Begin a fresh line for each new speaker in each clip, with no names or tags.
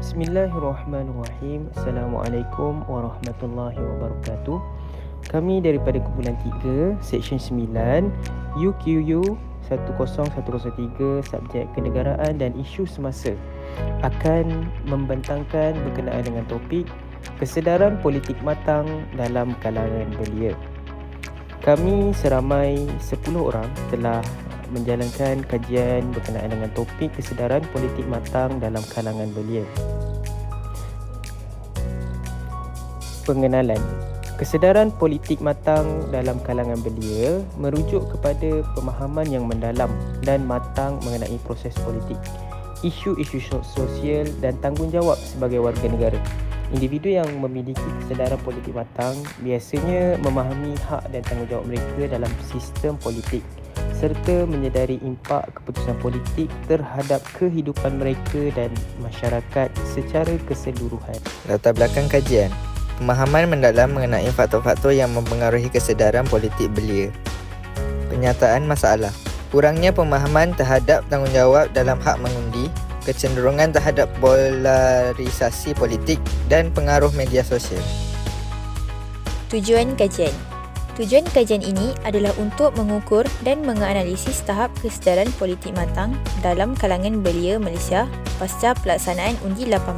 Bismillahirrahmanirrahim. Assalamualaikum warahmatullahi wabarakatuh. Kami daripada kumpulan 3, Seksyen 9, UQU 10103, subjek kenegaraan dan isu semasa, akan membentangkan berkenaan dengan topik kesedaran politik matang dalam kalangan belia. Kami seramai 10 orang telah menjalankan kajian berkenaan dengan topik kesedaran politik matang dalam kalangan belia. Pengenalan. Kesedaran politik matang dalam kalangan belia merujuk kepada pemahaman yang mendalam dan matang mengenai proses politik, isu-isu sosial dan tanggungjawab sebagai warga negara. Individu yang memiliki kesedaran politik matang biasanya memahami hak dan tanggungjawab mereka dalam sistem politik serta menyedari impak keputusan politik terhadap kehidupan mereka dan masyarakat secara keseluruhan.
Latar belakang kajian. Pemahaman mendalam mengenai faktor-faktor yang mempengaruhi kesedaran politik belia. Penyataan masalah. Kurangnya pemahaman terhadap tanggungjawab dalam hak mengundi, kecenderungan terhadap polarisasi politik dan pengaruh media sosial.
Tujuan kajian. Tujuan kajian ini adalah untuk mengukur dan menganalisis tahap kesedaran politik matang dalam kalangan belia Malaysia pasca pelaksanaan undi 18.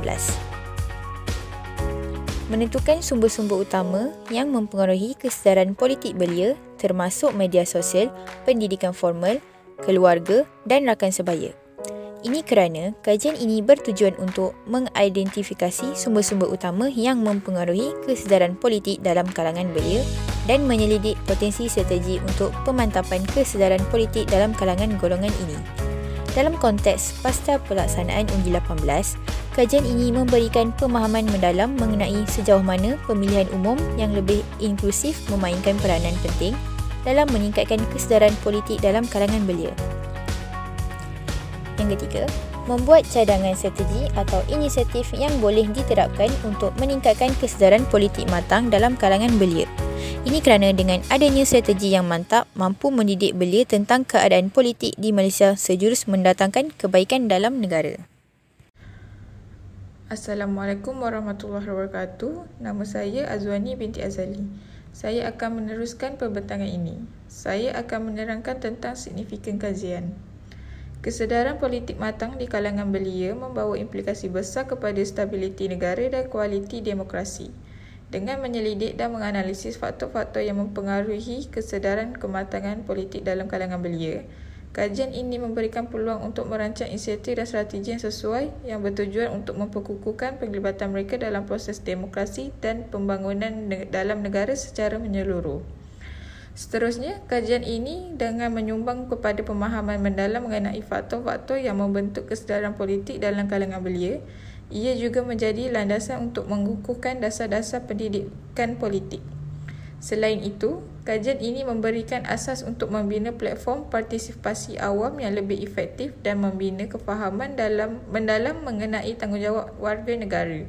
Menentukan sumber-sumber utama yang mempengaruhi kesedaran politik belia termasuk media sosial, pendidikan formal, keluarga dan rakan sebaya. Ini kerana kajian ini bertujuan untuk mengidentifikasi sumber-sumber utama yang mempengaruhi kesedaran politik dalam kalangan belia dan menyelidik potensi strategi untuk pemantapan kesedaran politik dalam kalangan golongan ini. Dalam konteks pasca pelaksanaan undi 18, kajian ini memberikan pemahaman mendalam mengenai sejauh mana pemilihan umum yang lebih inklusif memainkan peranan penting dalam meningkatkan kesedaran politik dalam kalangan belia. Yang ketiga, membuat cadangan strategi atau inisiatif yang boleh diterapkan untuk meningkatkan kesedaran politik matang dalam kalangan belia. Ini kerana dengan adanya strategi yang mantap mampu mendidik belia tentang keadaan politik di Malaysia sejurus mendatangkan kebaikan dalam negara.
Assalamualaikum warahmatullahi wabarakatuh. Nama saya Azwani binti Azali. Saya akan meneruskan pembentangan ini. Saya akan menerangkan tentang signifikan kajian. Kesedaran politik matang di kalangan belia membawa implikasi besar kepada stabiliti negara dan kualiti demokrasi. Dengan menyelidik dan menganalisis faktor-faktor yang mempengaruhi kesedaran kematangan politik dalam kalangan belia, kajian ini memberikan peluang untuk merancang inisiatif dan strategi yang sesuai yang bertujuan untuk memperkukuhkan penglibatan mereka dalam proses demokrasi dan pembangunan dalam negara secara menyeluruh. Seterusnya, kajian ini dengan menyumbang kepada pemahaman mendalam mengenai faktor-faktor yang membentuk kesedaran politik dalam kalangan belia, ia juga menjadi landasan untuk mengukuhkan dasar-dasar pendidikan politik. Selain itu, kajian ini memberikan asas untuk membina platform partisipasi awam yang lebih efektif dan membina kefahaman mendalam mengenai tanggungjawab warga negara.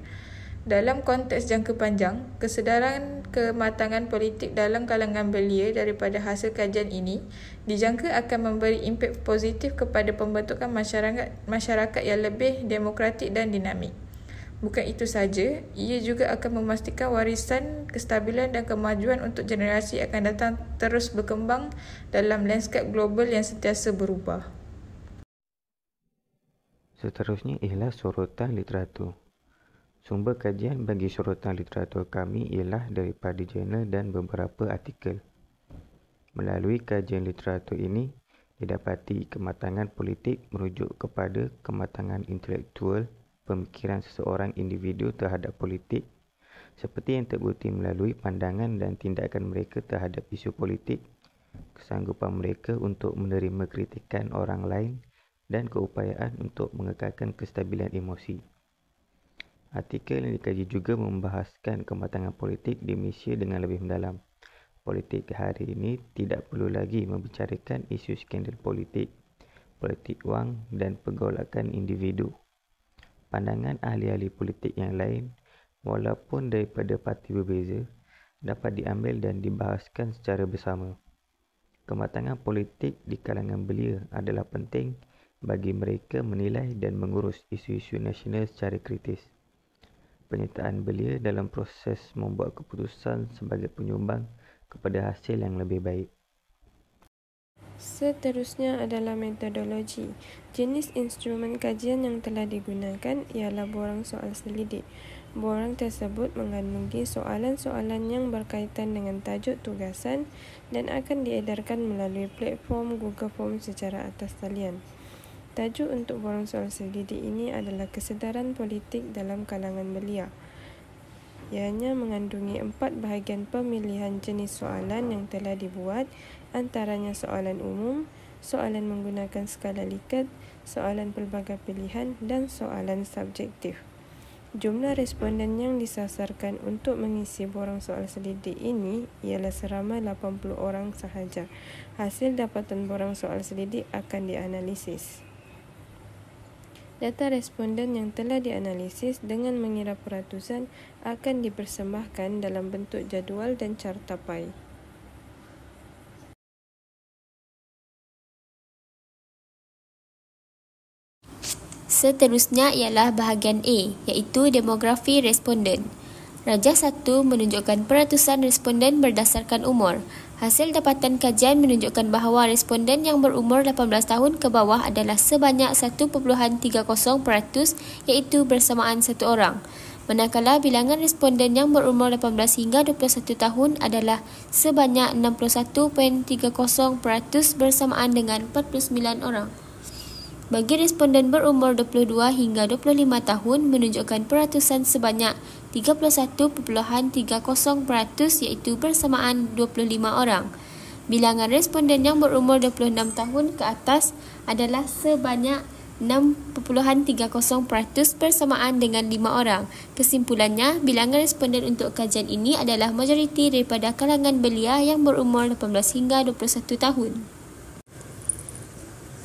Dalam konteks jangka panjang, kesedaran kematangan politik dalam kalangan belia daripada hasil kajian ini dijangka akan memberi impak positif kepada pembentukan masyarakat yang lebih demokratik dan dinamik. Bukan itu saja, ia juga akan memastikan warisan, kestabilan dan kemajuan untuk generasi akan datang terus berkembang dalam lanskap global yang sentiasa berubah.
Seterusnya ialah sorotan literatur. Sumber kajian bagi sorotan literatur kami ialah daripada jurnal dan beberapa artikel. Melalui kajian literatur ini, didapati kematangan politik merujuk kepada kematangan intelektual pemikiran seseorang individu terhadap politik, seperti yang terbukti melalui pandangan dan tindakan mereka terhadap isu politik, kesanggupan mereka untuk menerima kritikan orang lain dan keupayaan untuk mengekalkan kestabilan emosi. Artikel yang dikaji juga membahaskan kematangan politik di Malaysia dengan lebih mendalam. Politik hari ini tidak perlu lagi membicarakan isu skandal politik, politik wang dan pergolakan individu. Pandangan ahli-ahli politik yang lain, walaupun daripada parti berbeza, dapat diambil dan dibahaskan secara bersama. Kematangan politik di kalangan belia adalah penting bagi mereka menilai dan mengurus isu-isu nasional secara kritis. Penyertaan belia dalam proses membuat keputusan sebagai penyumbang kepada hasil yang lebih baik.
Seterusnya adalah metodologi. Jenis instrumen kajian yang telah digunakan ialah borang soal selidik. Borang tersebut mengandungi soalan-soalan yang berkaitan dengan tajuk tugasan dan akan diedarkan melalui platform Google Form secara atas talian. Tajuk untuk borang soal selidik ini adalah kesedaran politik dalam kalangan belia. Ianya mengandungi 4 bahagian pemilihan jenis soalan yang telah dibuat, antaranya soalan umum, soalan menggunakan skala Likert, soalan pelbagai pilihan dan soalan subjektif. Jumlah responden yang disasarkan untuk mengisi borang soal selidik ini ialah seramai 80 orang sahaja. Hasil dapatan borang soal selidik akan dianalisis. Data responden yang telah dianalisis dengan mengira peratusan akan dipersembahkan dalam bentuk jadual dan carta pie.
Seterusnya ialah bahagian A, iaitu demografi responden. Rajah 1 menunjukkan peratusan responden berdasarkan umur. Hasil dapatan kajian menunjukkan bahawa responden yang berumur 18 tahun ke bawah adalah sebanyak 1.30%, iaitu bersamaan 1 orang. Manakala bilangan responden yang berumur 18 hingga 21 tahun adalah sebanyak 61.30% bersamaan dengan 49 orang. Bagi responden berumur 22 hingga 25 tahun menunjukkan peratusan sebanyak 31.30%, iaitu bersamaan 25 orang. Bilangan responden yang berumur 26 tahun ke atas adalah sebanyak 6.30% bersamaan dengan 5 orang. Kesimpulannya, bilangan responden untuk kajian ini adalah majoriti daripada kalangan belia yang berumur 18 hingga 21 tahun.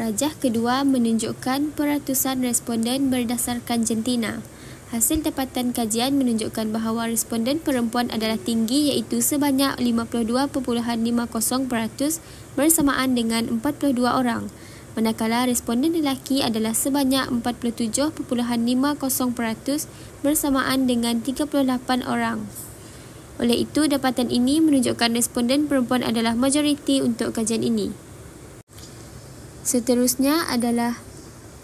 Rajah kedua menunjukkan peratusan responden berdasarkan jantina. Hasil dapatan kajian menunjukkan bahawa responden perempuan adalah tinggi, iaitu sebanyak 52.50% bersamaan dengan 42 orang. Manakala responden lelaki adalah sebanyak 47.50% bersamaan dengan 38 orang. Oleh itu, dapatan ini menunjukkan responden perempuan adalah majoriti untuk kajian ini. Seterusnya adalah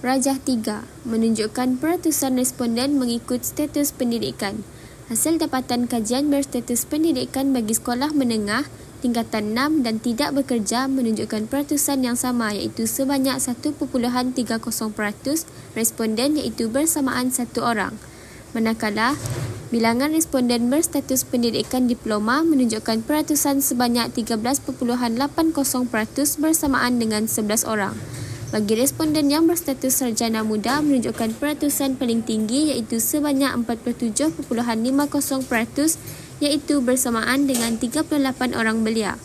Rajah 3, menunjukkan peratusan responden mengikut status pendidikan. Hasil dapatan kajian berstatus pendidikan bagi sekolah menengah, tingkatan 6 dan tidak bekerja menunjukkan peratusan yang sama, iaitu sebanyak 1.30% responden, iaitu bersamaan 1 orang. Manakala bilangan responden berstatus pendidikan diploma menunjukkan peratusan sebanyak 13.80% bersamaan dengan 11 orang. Bagi responden yang berstatus sarjana muda menunjukkan peratusan paling tinggi, iaitu sebanyak 47.50%, iaitu bersamaan dengan 38 orang belia.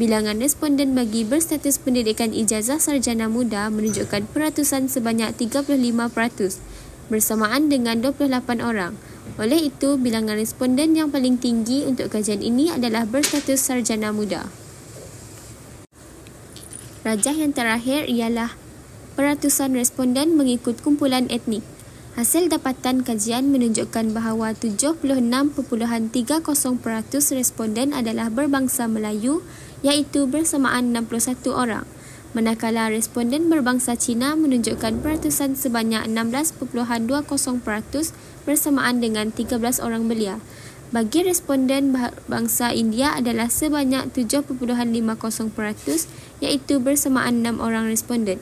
Bilangan responden bagi berstatus pendidikan ijazah sarjana muda menunjukkan peratusan sebanyak 35%, bersamaan dengan 28 orang. Oleh itu, bilangan responden yang paling tinggi untuk kajian ini adalah berstatus sarjana muda. Rajah yang terakhir ialah peratusan responden mengikut kumpulan etnik. Hasil dapatan kajian menunjukkan bahawa 76.30% responden adalah berbangsa Melayu, iaitu bersamaan 61 orang. Manakala responden berbangsa Cina menunjukkan peratusan sebanyak 16.20% bersamaan dengan 13 orang belia. Bagi responden bangsa India adalah sebanyak 7.50%, iaitu bersamaan 6 orang responden.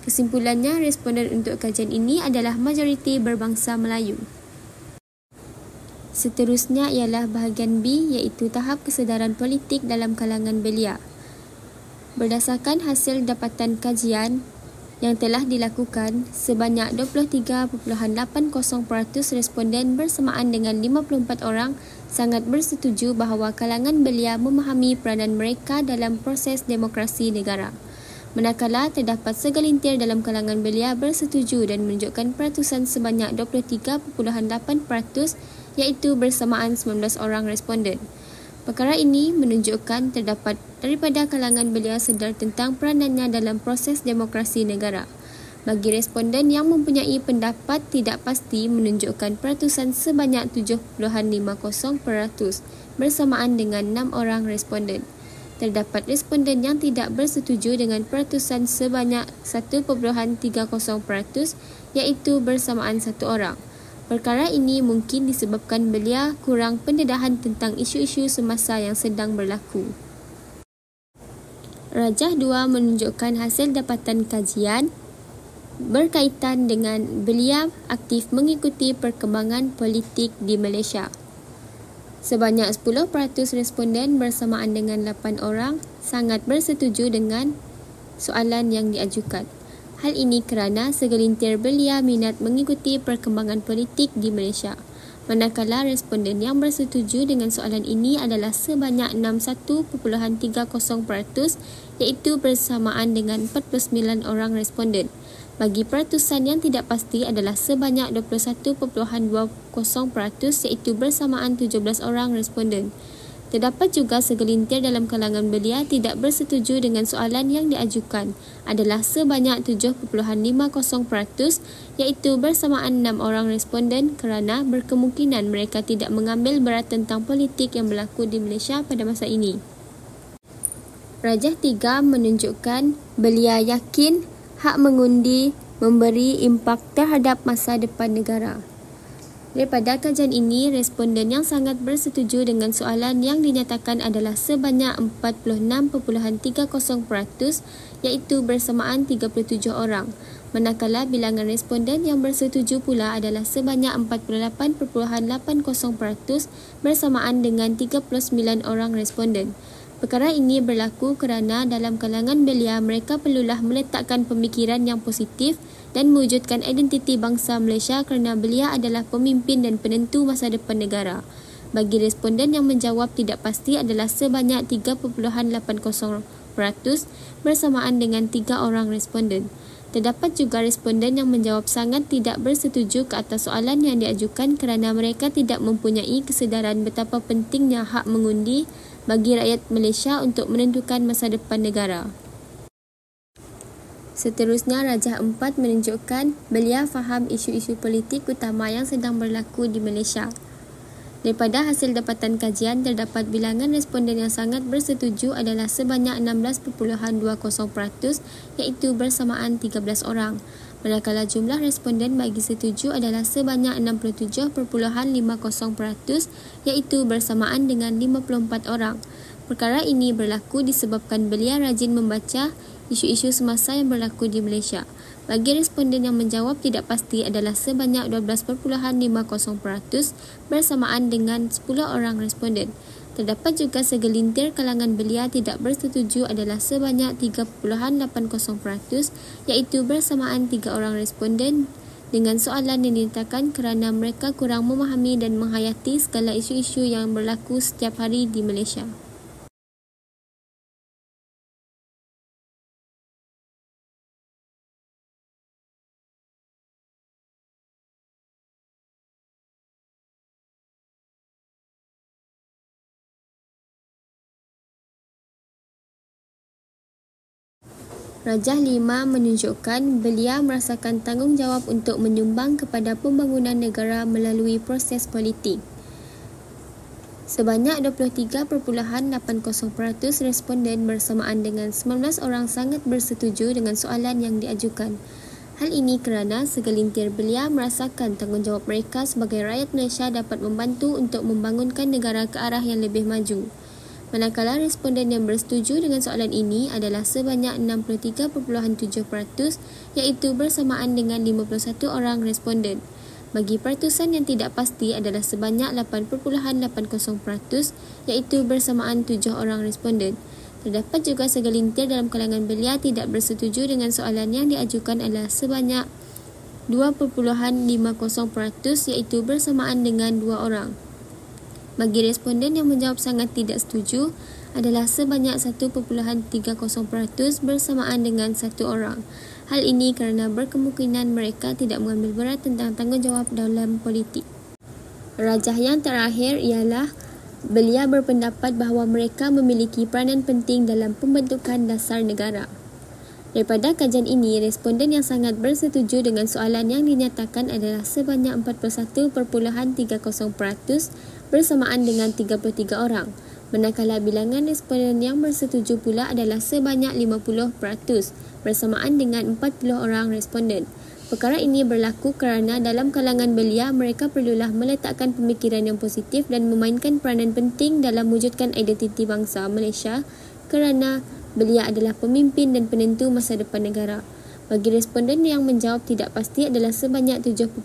Kesimpulannya, responden untuk kajian ini adalah majoriti berbangsa Melayu. Seterusnya ialah bahagian B, iaitu tahap kesedaran politik dalam kalangan belia. Berdasarkan hasil dapatan kajian yang telah dilakukan, sebanyak 23.80% responden bersamaan dengan 54 orang sangat bersetuju bahawa kalangan belia memahami peranan mereka dalam proses demokrasi negara. Manakala terdapat segelintir dalam kalangan belia bersetuju dan menunjukkan peratusan sebanyak 23.8%, iaitu bersamaan 19 orang responden. Perkara ini menunjukkan terdapat daripada kalangan belia sedar tentang peranannya dalam proses demokrasi negara. Bagi responden yang mempunyai pendapat tidak pasti menunjukkan peratusan sebanyak 7.50% bersamaan dengan 6 orang responden. Terdapat responden yang tidak bersetuju dengan peratusan sebanyak 1.30% iaitu bersamaan 1 orang. Perkara ini mungkin disebabkan belia kurang pendedahan tentang isu-isu semasa yang sedang berlaku. Rajah 2 menunjukkan hasil dapatan kajian berkaitan dengan belia aktif mengikuti perkembangan politik di Malaysia. Sebanyak 10% responden bersamaan dengan 8 orang sangat bersetuju dengan soalan yang diajukan. Hal ini kerana segelintir belia minat mengikuti perkembangan politik di Malaysia. Manakala responden yang bersetuju dengan soalan ini adalah sebanyak 61.30% iaitu bersamaan dengan 49 orang responden. Bagi peratusan yang tidak pasti adalah sebanyak 21.20% iaitu bersamaan 17 orang responden. Terdapat juga segelintir dalam kalangan belia tidak bersetuju dengan soalan yang diajukan adalah sebanyak 7.50% iaitu bersamaan 6 orang responden kerana berkemungkinan mereka tidak mengambil berat tentang politik yang berlaku di Malaysia pada masa ini. Rajah 3 menunjukkan belia yakin hak mengundi memberi impak terhadap masa depan negara. Daripada kajian ini, responden yang sangat bersetuju dengan soalan yang dinyatakan adalah sebanyak 46.30% iaitu bersamaan 37 orang. Manakala bilangan responden yang bersetuju pula adalah sebanyak 48.80% bersamaan dengan 39 orang responden. Perkara ini berlaku kerana dalam kalangan belia mereka perlulah meletakkan pemikiran yang positif dan mewujudkan identiti bangsa Malaysia kerana belia adalah pemimpin dan penentu masa depan negara. Bagi responden yang menjawab tidak pasti adalah sebanyak 3.80% bersamaan dengan 3 orang responden. Terdapat juga responden yang menjawab sangat tidak bersetuju ke atas soalan yang diajukan kerana mereka tidak mempunyai kesedaran betapa pentingnya hak mengundi bagi rakyat Malaysia untuk menentukan masa depan negara. Seterusnya, Rajah 4 menunjukkan belia faham isu-isu politik utama yang sedang berlaku di Malaysia. Daripada hasil dapatan kajian, terdapat bilangan responden yang sangat bersetuju adalah sebanyak 16.20% iaitu bersamaan 13 orang. Manakala jumlah responden bagi setuju adalah sebanyak 67.50% iaitu bersamaan dengan 54 orang. Perkara ini berlaku disebabkan belia rajin membaca isu-isu semasa yang berlaku di Malaysia. Bagi responden yang menjawab tidak pasti adalah sebanyak 12.50% bersamaan dengan 10 orang responden. Terdapat juga segelintir kalangan belia tidak bersetuju adalah sebanyak 3.80% iaitu bersamaan 3 orang responden dengan soalan yang dinyatakan kerana mereka kurang memahami dan menghayati segala isu-isu yang berlaku setiap hari di Malaysia. Rajah 5 menunjukkan belia merasakan tanggungjawab untuk menyumbang kepada pembangunan negara melalui proses politik. Sebanyak 23.80% responden bersamaan dengan 19 orang sangat bersetuju dengan soalan yang diajukan. Hal ini kerana segelintir belia merasakan tanggungjawab mereka sebagai rakyat Malaysia dapat membantu untuk membangunkan negara ke arah yang lebih maju. Manakala responden yang bersetuju dengan soalan ini adalah sebanyak 63.7% iaitu bersamaan dengan 51 orang responden. Bagi peratusan yang tidak pasti adalah sebanyak 8.80% iaitu bersamaan 7 orang responden. Terdapat juga segelintir dalam kalangan belia tidak bersetuju dengan soalan yang diajukan adalah sebanyak 2.50% iaitu bersamaan dengan 2 orang. Bagi responden yang menjawab sangat tidak setuju adalah sebanyak 1.30% bersamaan dengan 1 orang. Hal ini kerana berkemungkinan mereka tidak mengambil berat tentang tanggungjawab dalam politik. Rajah yang terakhir ialah belia berpendapat bahawa mereka memiliki peranan penting dalam pembentukan dasar negara. Daripada kajian ini, responden yang sangat bersetuju dengan soalan yang dinyatakan adalah sebanyak 41.30% bersamaan dengan 33 orang. Manakala bilangan responden yang bersetuju pula adalah sebanyak 50% bersamaan dengan 40 orang responden. Perkara ini berlaku kerana dalam kalangan belia, mereka perlulah meletakkan pemikiran yang positif dan memainkan peranan penting dalam mewujudkan identiti bangsa Malaysia kerana belia adalah pemimpin dan penentu masa depan negara. Bagi responden yang menjawab tidak pasti adalah sebanyak 7.50%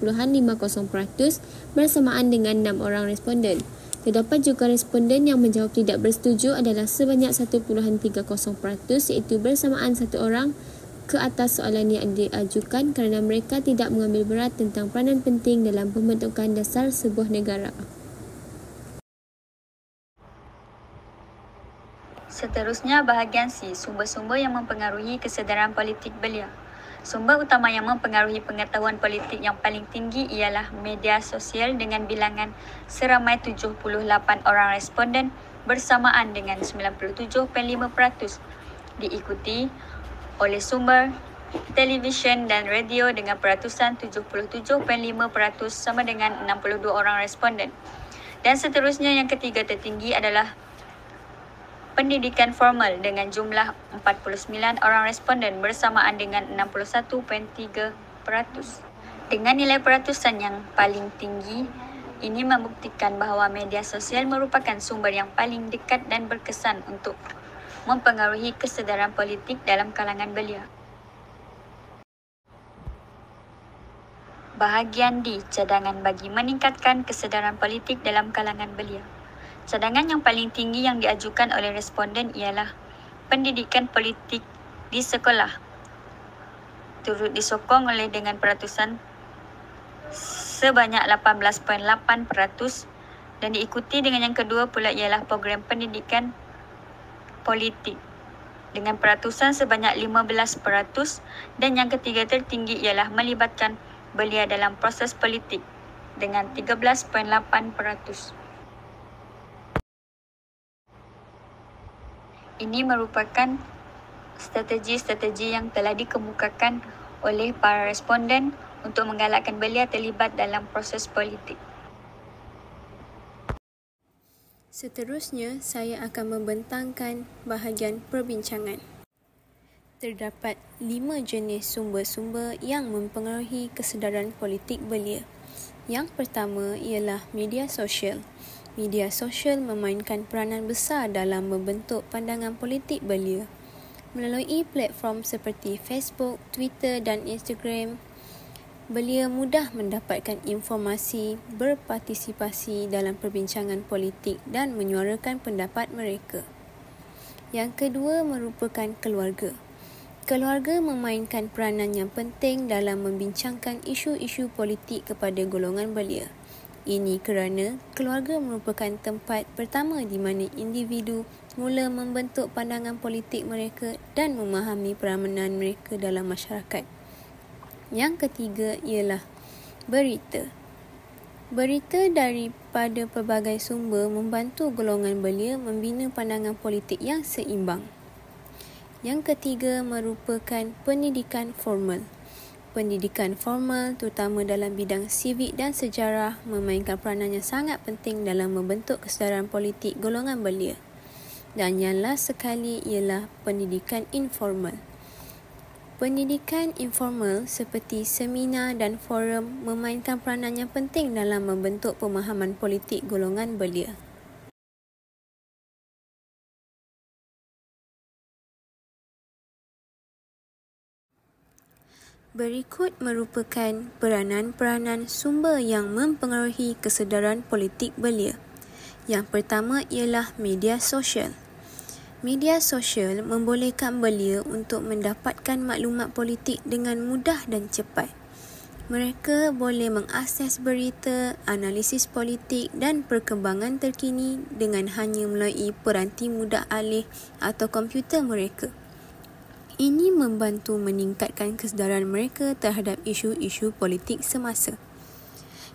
bersamaan dengan 6 orang responden. Terdapat juga responden yang menjawab tidak bersetuju adalah sebanyak 1.30% iaitu bersamaan 1 orang ke atas soalan yang diajukan kerana mereka tidak mengambil berat tentang peranan penting dalam pembentukan dasar sebuah negara.
Seterusnya bahagian C, sumber-sumber yang mempengaruhi kesedaran politik belia. Sumber utama yang mempengaruhi pengetahuan politik yang paling tinggi ialah media sosial dengan bilangan seramai 78 orang responden bersamaan dengan 97.5%, diikuti oleh sumber televisyen dan radio dengan peratusan 77.5% sama dengan 62 orang responden. Dan seterusnya yang ketiga tertinggi adalah pendidikan formal dengan jumlah 49 orang responden bersamaan dengan 61.3%. Dengan nilai peratusan yang paling tinggi, ini membuktikan bahawa media sosial merupakan sumber yang paling dekat dan berkesan untuk mempengaruhi kesedaran politik dalam kalangan belia. Bahagian D, cadangan bagi meningkatkan kesedaran politik dalam kalangan belia. Cadangan yang paling tinggi yang diajukan oleh responden ialah pendidikan politik di sekolah. Turut disokong oleh dengan peratusan sebanyak 18.8% dan diikuti dengan yang kedua pula ialah program pendidikan politik dengan peratusan sebanyak 15% dan yang ketiga tertinggi ialah melibatkan belia dalam proses politik dengan 13.8%. Ini merupakan strategi-strategi yang telah dikemukakan oleh para responden untuk menggalakkan belia terlibat dalam proses politik.
Seterusnya, saya akan membentangkan bahagian perbincangan. Terdapat 5 jenis sumber-sumber yang mempengaruhi kesedaran politik belia. Yang pertama ialah media sosial. Media sosial memainkan peranan besar dalam membentuk pandangan politik belia. Melalui platform seperti Facebook, Twitter dan Instagram, belia mudah mendapatkan informasi, berpartisipasi dalam perbincangan politik dan menyuarakan pendapat mereka. Yang kedua merupakan keluarga. Keluarga memainkan peranan yang penting dalam membincangkan isu-isu politik kepada golongan belia. Ini kerana keluarga merupakan tempat pertama di mana individu mula membentuk pandangan politik mereka dan memahami peranan mereka dalam masyarakat. Yang ketiga ialah berita. Berita daripada pelbagai sumber membantu golongan belia membina pandangan politik yang seimbang. Yang ketiga merupakan pendidikan formal. Pendidikan formal, terutama dalam bidang sivik dan sejarah, memainkan peranan yang sangat penting dalam membentuk kesedaran politik golongan belia. Dan yang last sekali ialah pendidikan informal. Pendidikan informal seperti seminar dan forum memainkan peranan yang penting dalam membentuk pemahaman politik golongan belia. Berikut merupakan peranan-peranan sumber yang mempengaruhi kesedaran politik belia. Yang pertama ialah media sosial. Media sosial membolehkan belia untuk mendapatkan maklumat politik dengan mudah dan cepat. Mereka boleh mengakses berita, analisis politik dan perkembangan terkini dengan hanya melalui peranti mudah alih atau komputer mereka. Ini membantu meningkatkan kesedaran mereka terhadap isu-isu politik semasa.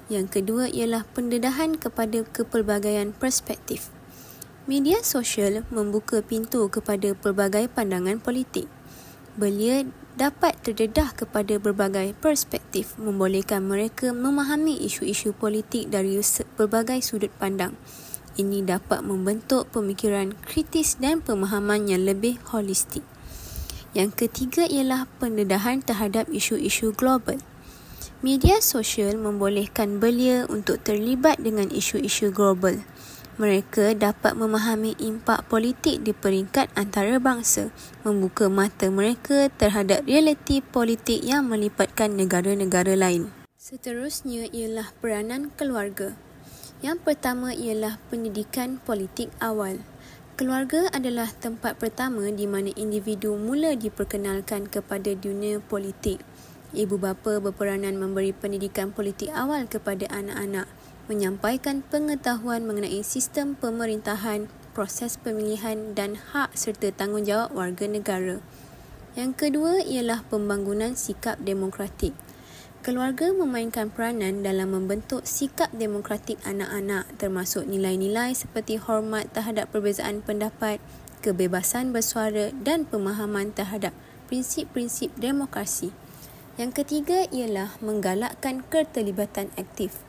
Yang kedua ialah pendedahan kepada kepelbagaian perspektif. Media sosial membuka pintu kepada pelbagai pandangan politik.
belia dapat terdedah kepada berbagai perspektif, membolehkan mereka memahami isu-isu politik dari berbagai sudut pandang. Ini dapat membentuk pemikiran kritis dan pemahaman yang lebih holistik. Yang ketiga ialah pendedahan terhadap isu-isu global. Media sosial membolehkan belia untuk terlibat dengan isu-isu global. Mereka dapat memahami impak politik di peringkat antarabangsa, membuka mata mereka terhadap realiti politik yang melibatkan negara-negara lain. Seterusnya ialah peranan keluarga. Yang pertama ialah pendidikan politik awal. Keluarga adalah tempat pertama di mana individu mula diperkenalkan kepada dunia politik. Ibu bapa berperanan memberi pendidikan politik awal kepada anak-anak, menyampaikan pengetahuan mengenai sistem pemerintahan, proses pemilihan dan hak serta tanggungjawab warga negara. Yang kedua ialah pembangunan sikap demokratik. Keluarga memainkan peranan dalam membentuk sikap demokratik anak-anak, termasuk nilai-nilai seperti hormat terhadap perbezaan pendapat, kebebasan bersuara dan pemahaman terhadap prinsip-prinsip demokrasi. Yang ketiga ialah menggalakkan keterlibatan aktif.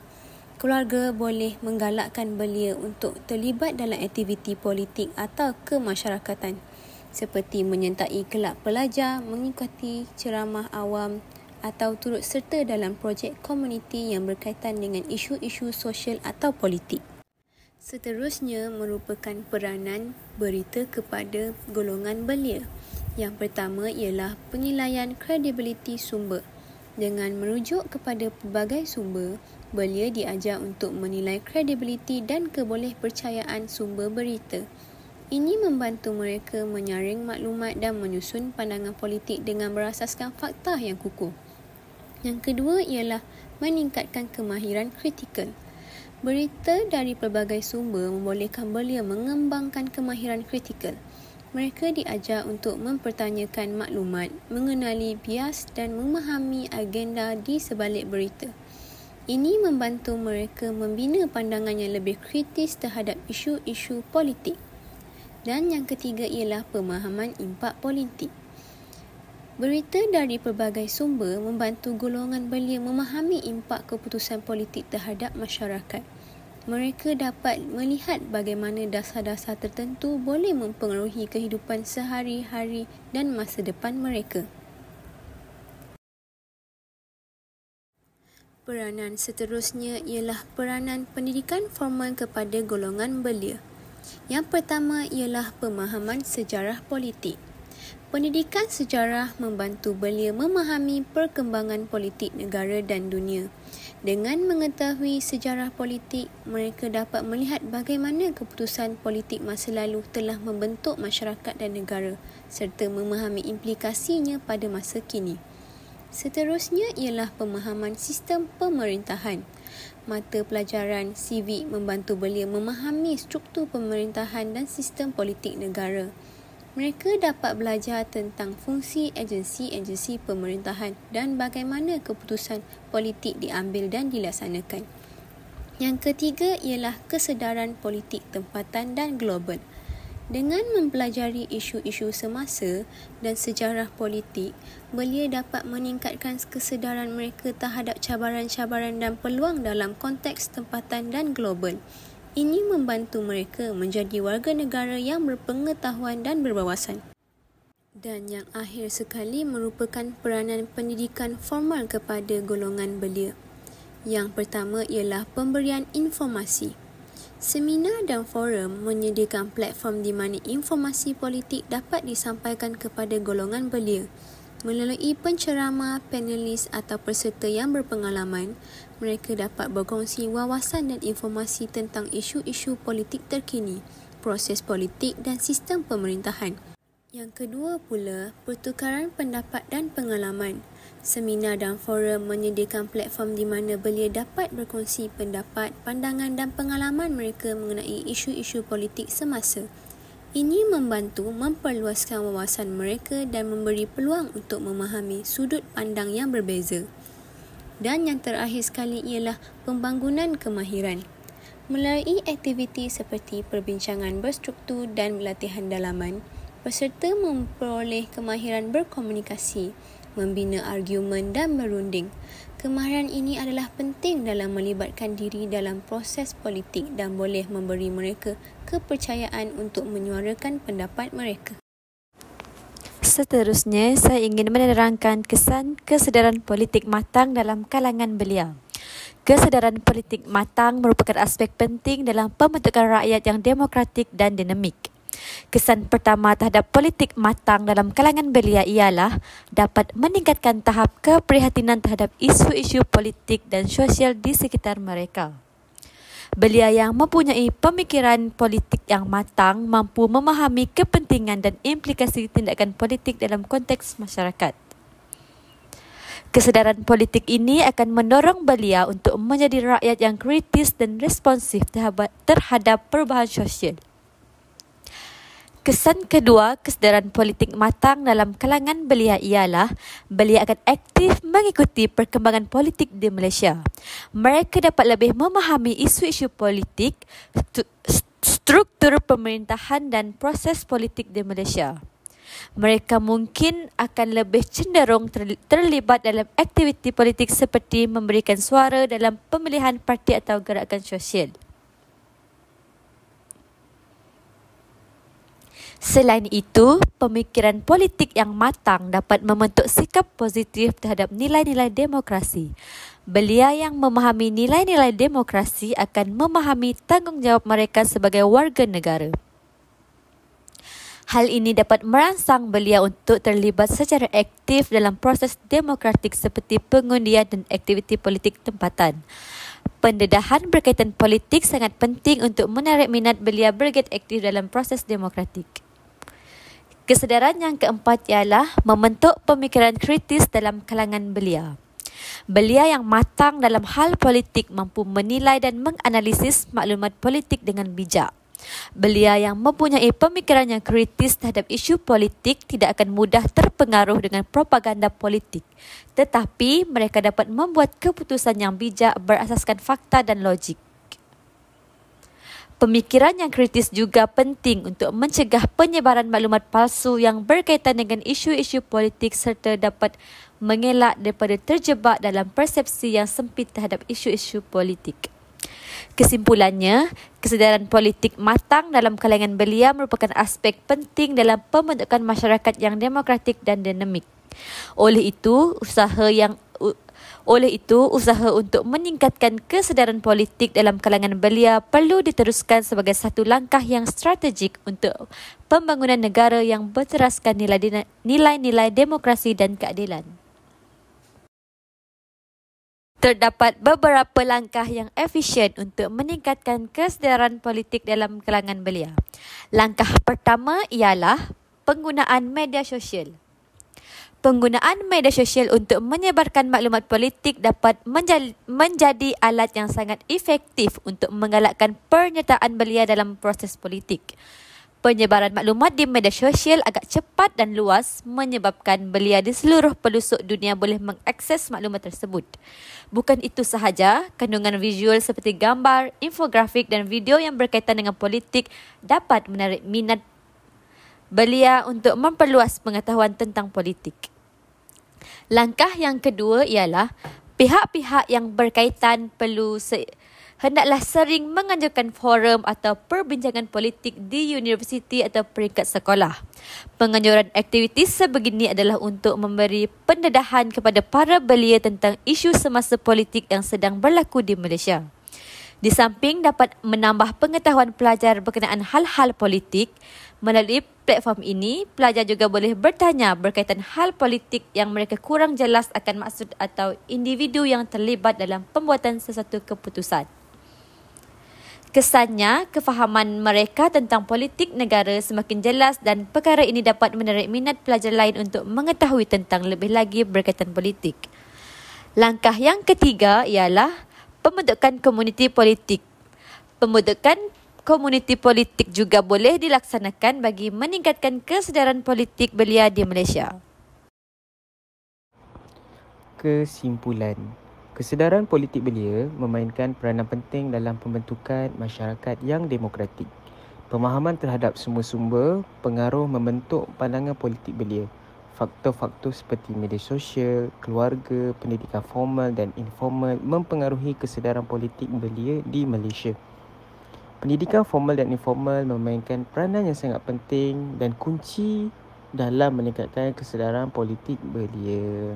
Keluarga boleh menggalakkan belia untuk terlibat dalam aktiviti politik atau kemasyarakatan seperti menyertai kelab pelajar, mengikuti ceramah awam atau turut serta dalam projek komuniti yang berkaitan dengan isu-isu sosial atau politik. Seterusnya merupakan peranan berita kepada golongan belia. Yang pertama ialah penilaian kredibiliti sumber. Dengan merujuk kepada pelbagai sumber, belia diajar untuk menilai kredibiliti dan kebolehpercayaan sumber berita. Ini membantu mereka menyaring maklumat dan menyusun pandangan politik dengan berasaskan fakta yang kukuh. Yang kedua ialah meningkatkan kemahiran kritikal. Berita dari pelbagai sumber membolehkan belia mengembangkan kemahiran kritikal. Mereka diajar untuk mempertanyakan maklumat, mengenali bias dan memahami agenda di sebalik berita. Ini membantu mereka membina pandangan yang lebih kritis terhadap isu-isu politik. Dan yang ketiga ialah pemahaman impak politik. Berita dari pelbagai sumber membantu golongan belia memahami impak keputusan politik terhadap masyarakat. Mereka dapat melihat bagaimana dasar-dasar tertentu boleh mempengaruhi kehidupan sehari-hari dan masa depan mereka. Peranan seterusnya ialah peranan pendidikan formal kepada golongan belia. Yang pertama ialah pemahaman sejarah politik. Pendidikan sejarah membantu belia memahami perkembangan politik negara dan dunia. Dengan mengetahui sejarah politik, mereka dapat melihat bagaimana keputusan politik masa lalu telah membentuk masyarakat dan negara serta memahami implikasinya pada masa kini. Seterusnya ialah pemahaman sistem pemerintahan. Mata pelajaran sivik membantu belia memahami struktur pemerintahan dan sistem politik negara. Mereka dapat belajar tentang fungsi agensi-agensi pemerintahan dan bagaimana keputusan politik diambil dan dilaksanakan. Yang ketiga ialah kesedaran politik tempatan dan global. Dengan mempelajari isu-isu semasa dan sejarah politik, belia dapat meningkatkan kesedaran mereka terhadap cabaran-cabaran dan peluang dalam konteks tempatan dan global. Ini membantu mereka menjadi warga negara yang berpengetahuan dan berwawasan. Dan yang akhir sekali merupakan peranan pendidikan formal kepada golongan belia. Yang pertama ialah pemberian informasi. Seminar dan forum menyediakan platform di mana informasi politik dapat disampaikan kepada golongan belia. Melalui penceramah, panelis atau peserta yang berpengalaman, mereka dapat berkongsi wawasan dan informasi tentang isu-isu politik terkini, proses politik dan sistem pemerintahan. Yang kedua pula, pertukaran pendapat dan pengalaman. Seminar dan forum menyediakan platform di mana belia dapat berkongsi pendapat, pandangan dan pengalaman mereka mengenai isu-isu politik semasa. Ini membantu memperluaskan wawasan mereka dan memberi peluang untuk memahami sudut pandang yang berbeza. Dan yang terakhir sekali ialah pembangunan kemahiran. Melalui aktiviti seperti perbincangan berstruktur dan latihan dalaman, Peserta memperoleh kemahiran berkomunikasi, membina argumen dan berunding. Kemahiran ini adalah penting dalam melibatkan diri dalam proses politik dan boleh memberi mereka kepercayaan untuk menyuarakan pendapat mereka.
Seterusnya, saya ingin menerangkan kesan kesedaran politik matang dalam kalangan belia. Kesedaran politik matang merupakan aspek penting dalam pembentukan rakyat yang demokratik dan dinamik. Kesan pertama terhadap politik matang dalam kalangan belia ialah dapat meningkatkan tahap keprihatinan terhadap isu-isu politik dan sosial di sekitar mereka. Belia yang mempunyai pemikiran politik yang matang mampu memahami kepentingan dan implikasi tindakan politik dalam konteks masyarakat. Kesedaran politik ini akan mendorong belia untuk menjadi rakyat yang kritis dan responsif terhadap perubahan sosial. Kesan kedua kesedaran politik matang dalam kalangan belia ialah belia akan aktif mengikuti perkembangan politik di Malaysia. Mereka dapat lebih memahami isu-isu politik, struktur pemerintahan dan proses politik di Malaysia. Mereka mungkin akan lebih cenderung terlibat dalam aktiviti politik seperti memberikan suara dalam pemilihan parti atau gerakan sosial. Selain itu, pemikiran politik yang matang dapat membentuk sikap positif terhadap nilai-nilai demokrasi. Belia yang memahami nilai-nilai demokrasi akan memahami tanggungjawab mereka sebagai warga negara. Hal ini dapat merangsang belia untuk terlibat secara aktif dalam proses demokratik seperti pengundian dan aktiviti politik tempatan. Pendedahan berkaitan politik sangat penting untuk menarik minat belia bergiat aktif dalam proses demokratik. Kesedaran yang keempat ialah membentuk pemikiran kritis dalam kalangan belia. Belia yang matang dalam hal politik mampu menilai dan menganalisis maklumat politik dengan bijak. Belia yang mempunyai pemikiran yang kritis terhadap isu politik tidak akan mudah terpengaruh dengan propaganda politik. Tetapi mereka dapat membuat keputusan yang bijak berasaskan fakta dan logik. Pemikiran yang kritis juga penting untuk mencegah penyebaran maklumat palsu yang berkaitan dengan isu-isu politik serta dapat mengelak daripada terjebak dalam persepsi yang sempit terhadap isu-isu politik. Kesimpulannya, kesedaran politik matang dalam kalangan belia merupakan aspek penting dalam pembentukan masyarakat yang demokratik dan dinamik. Oleh itu, usaha untuk meningkatkan kesedaran politik dalam kalangan belia perlu diteruskan sebagai satu langkah yang strategik untuk pembangunan negara yang berteraskan nilai-nilai demokrasi dan keadilan. Terdapat beberapa langkah yang efisien untuk meningkatkan kesedaran politik dalam kalangan belia. Langkah pertama ialah penggunaan media sosial. Penggunaan media sosial untuk menyebarkan maklumat politik dapat menjadi alat yang sangat efektif untuk menggalakkan penyertaan belia dalam proses politik. Penyebaran maklumat di media sosial agak cepat dan luas menyebabkan belia di seluruh pelosok dunia boleh mengakses maklumat tersebut. Bukan itu sahaja, kandungan visual seperti gambar, infografik dan video yang berkaitan dengan politik dapat menarik minat belia untuk memperluas pengetahuan tentang politik. Langkah yang kedua ialah pihak-pihak yang berkaitan hendaklah sering menganjurkan forum atau perbincangan politik di universiti atau peringkat sekolah. Penganjuran aktiviti sebegini adalah untuk memberi pendedahan kepada para belia tentang isu semasa politik yang sedang berlaku di Malaysia. Di samping dapat menambah pengetahuan pelajar berkenaan hal-hal politik, melalui platform ini, pelajar juga boleh bertanya berkaitan hal politik yang mereka kurang jelas akan maksud atau individu yang terlibat dalam pembuatan sesuatu keputusan. Kesannya, kefahaman mereka tentang politik negara semakin jelas dan perkara ini dapat menarik minat pelajar lain untuk mengetahui tentang lebih lagi berkaitan politik. Langkah yang ketiga ialah pembentukan komuniti politik. Pembentukan komuniti politik juga boleh dilaksanakan bagi meningkatkan kesedaran politik belia di Malaysia.
Kesimpulan, kesedaran politik belia memainkan peranan penting dalam pembentukan masyarakat yang demokratik, Pemahaman terhadap semua sumber pengaruh membentuk pandangan politik belia. Faktor-faktor seperti media sosial, keluarga, pendidikan formal dan informal mempengaruhi kesedaran politik belia di Malaysia. Pendidikan formal dan informal memainkan peranan yang sangat penting dan kunci dalam meningkatkan kesedaran politik belia.